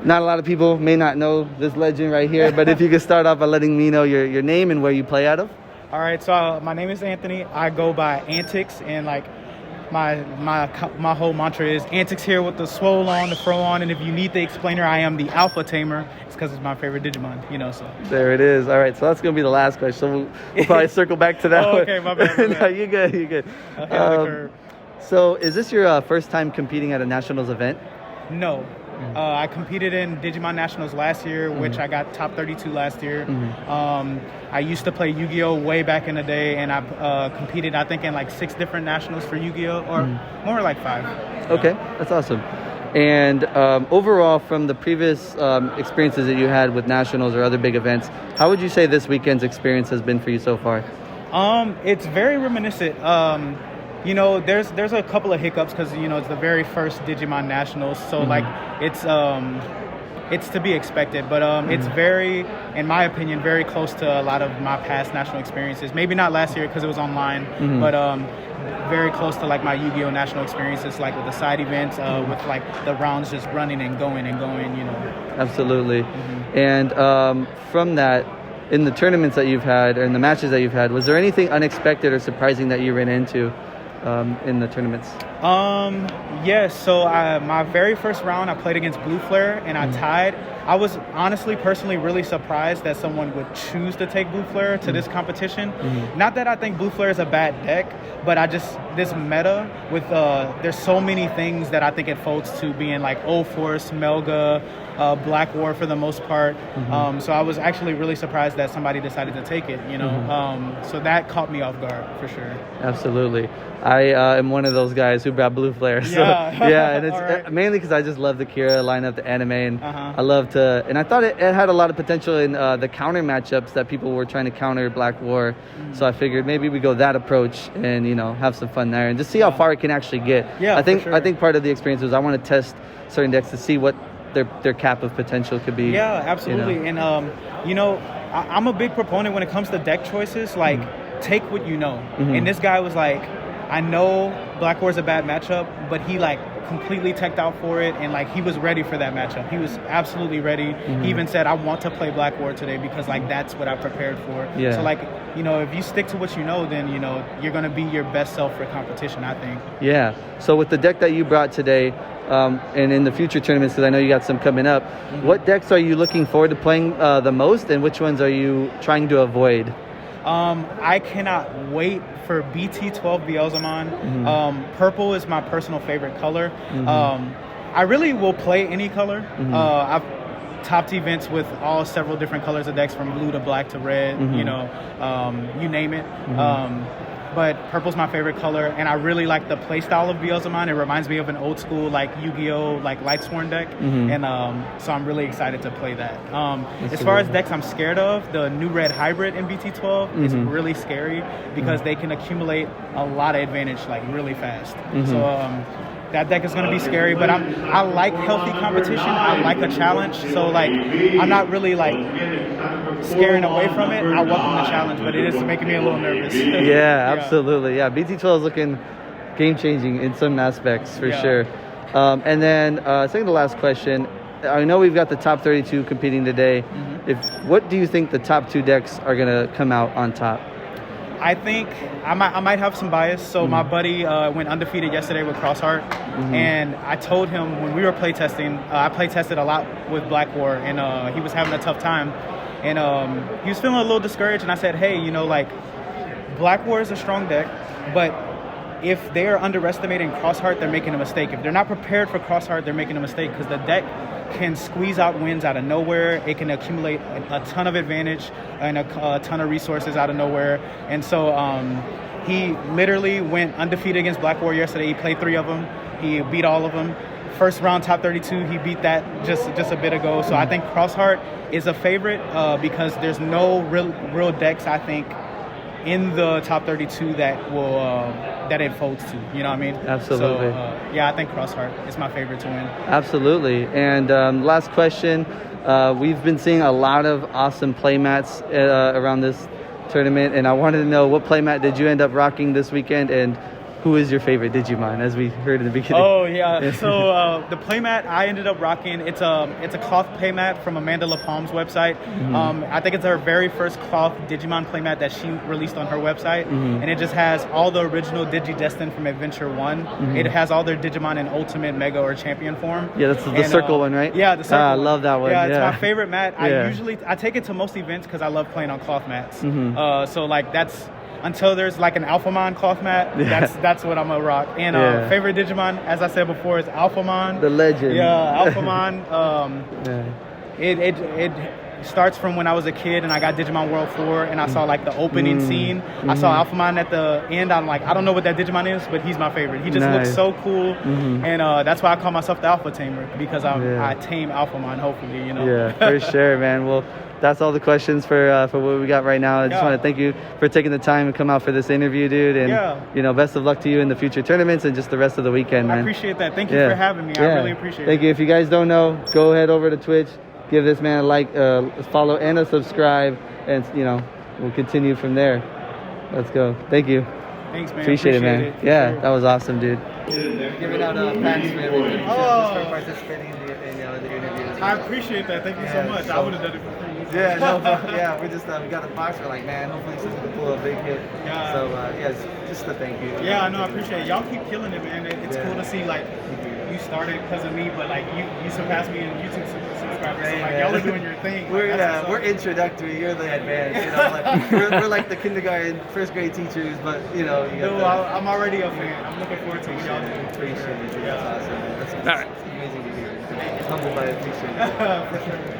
Not a lot of people may not know this legend right here, but if you could start off by letting me know your name and where you play out of. All right, so my name is Anthony. I go by Anticss, and like my whole mantra is Anticss here with the swole on, the fro on, and if you need the explainer, I am the alpha tamer. It's because it's my favorite Digimon, you know. So there it is. All right, so that's gonna be the last question. So we'll probably circle back to that. Oh, okay, my bad. No, you're good. You're good. So is this your first time competing at a nationals event? No. I competed in Digimon Nationals last year, which I got top 32 last year. I used to play Yu-Gi-Oh! Way back in the day, and I competed, I think, in like 6 different nationals for Yu-Gi-Oh! Or more like 5. Okay, that's awesome. And overall, from the previous experiences that you had with nationals or other big events, how would you say this weekend's experience has been for you so far? It's very reminiscent. You know, there's a couple of hiccups because, you know, it's the very first Digimon Nationals. So, like, it's to be expected. But it's very, in my opinion, very close to a lot of my past national experiences. Maybe not last year because it was online, but very close to, like, my Yu-Gi-Oh! National experiences, like, with the side events, with, like, the rounds just running and going, you know. Absolutely. And from that, in the tournaments that you've had, or in the matches that you've had, was there anything unexpected or surprising that you ran into in the tournaments? Yes. So my very first round, I played against Blue Flare, and I tied. I was honestly, personally, really surprised that someone would choose to take Blue Flare to this competition. Not that I think Blue Flare is a bad deck, but I just, this meta with, there's so many things that I think it folds to being like O-Force, Melga, Black War for the most part. So I was actually really surprised that somebody decided to take it, you know. So that caught me off guard for sure. Absolutely. I am one of those guys who brought Blue Flare. So, yeah, and it's mainly because I just love the Kira lineup, the anime, and I love to, and I thought it had a lot of potential in the counter matchups that people were trying to counter Black War. So I figured maybe we go that approach and, you know, have some fun there and just see how far it can actually get. Yeah, I think for sure. I think part of the experience was I want to test certain decks to see what their cap of potential could be. Yeah, absolutely. You know? And you know, I'm a big proponent when it comes to deck choices. Like, take what you know. And this guy was like, I know Black War's a bad matchup, but he like completely teched out for it, and like he was ready for that matchup. He was absolutely ready. He even said, I want to play Black War today because like that's what I prepared for. So like, you know, if you stick to what you know, then, you know, you're going to be your best self for competition, I think. Yeah. So with the deck that you brought today, and in the future tournaments, because I know you got some coming up, what decks are you looking forward to playing the most, and which ones are you trying to avoid? I cannot wait for BT12 Beelzemon. Purple is my personal favorite color. I really will play any color. I've topped events with several different colors of decks, from blue to black to red, you know, you name it. But purple's my favorite color, and I really like the play style of Beelzemon. It reminds me of an old school like Yu-Gi-Oh! Like Lightsworn deck, and so I'm really excited to play that. As far as decks I'm scared of, the new red hybrid in BT12 is really scary because they can accumulate a lot of advantage like really fast. So that deck is going to be scary, but I like healthy competition. I like a challenge, so like I'm not really like scaring away from it. I welcome the challenge, but it is making me a little nervous. Yeah, absolutely. Yeah, BT12 is looking game-changing in some aspects for sure. And then second to last question, I know we've got the top 32 competing today. What do you think the top 2 decks are going to come out on top? I think I might have some bias. So my buddy went undefeated yesterday with Crossheart, and I told him when we were playtesting, I playtested a lot with Black War, and he was having a tough time, and he was feeling a little discouraged. And I said, hey, you know, like Black War is a strong deck, but if they are underestimating Crossheart, they're making a mistake. If they're not prepared for Crossheart, they're making a mistake, because the deck can squeeze out wins out of nowhere. It can accumulate a ton of advantage and a ton of resources out of nowhere. And so he literally went undefeated against Black War yesterday. He played 3 of them. He beat all of them. First round top 32, he beat that just a bit ago. So I think Crossheart is a favorite because there's no real decks, I think, in the top 32 that will that it folds to, you know what I mean? Absolutely. So, yeah, I think Crossheart is my favorite to win. Absolutely. And last question, we've been seeing a lot of awesome playmats around this tournament, and I wanted to know, what playmat did you end up rocking this weekend, and who is your favorite Digimon, as we heard in the beginning? Oh yeah. So the playmat I ended up rocking, it's a cloth playmat from Amanda LaPalme's website. I think it's her very first cloth Digimon playmat that she released on her website, and it just has all the original Digidestined from Adventure 1. It has all their Digimon in Ultimate, Mega, or Champion form. Yeah, that's the circle one, right? Yeah, the circle I one. love that one. Yeah, it's my favorite mat. Yeah. I take it to most events because I love playing on cloth mats. So like that's until there's like an Alphamon cloth mat. That's what I'm gonna rock. And favorite Digimon, as I said before, is Alphamon. The legend. Yeah, Alphamon. It starts from when I was a kid and I got Digimon World 4 and I saw like the opening scene. I saw Alphamon at the end. I'm like, I don't know what that Digimon is, but he's my favorite. He just looks so cool. And that's why I call myself the Alpha Tamer, because I tame Alphamon, hopefully, you know. Yeah, for sure, man. Well, that's all the questions for what we got right now. I just want to thank you for taking the time to come out for this interview, dude. And, you know, best of luck to you in the future tournaments and just the rest of the weekend, man. I appreciate that. Thank you for having me. I really appreciate it. Thank you. If you guys don't know, go ahead over to Twitch. Give this man a like, follow, and a subscribe, and you know we'll continue from there. Let's go. Thank you. Thanks, man. Appreciate it, man. Yeah, that was awesome, dude. Giving out packs for everybody just for participating in the interview. I appreciate that. Thank you so much. I would have done it for free. Yeah, no, but we just we got a box. We're like, man, hopefully this is gonna pull a big hit. Yeah. So just a thank you. Yeah, I know. I appreciate it. Y'all keep killing it, man. It's cool to see like you started because of me, but like you surpassed me in YouTube subscribers. So like y'all are doing your thing. We're introductory. You're the advanced. You know, like we're like the kindergarten, first grade teachers. But you know, I'm already a fan. I'm looking forward to what y'all do. Appreciate it. That's awesome. That's amazing to hear. Humbled by it. Appreciate it. For sure.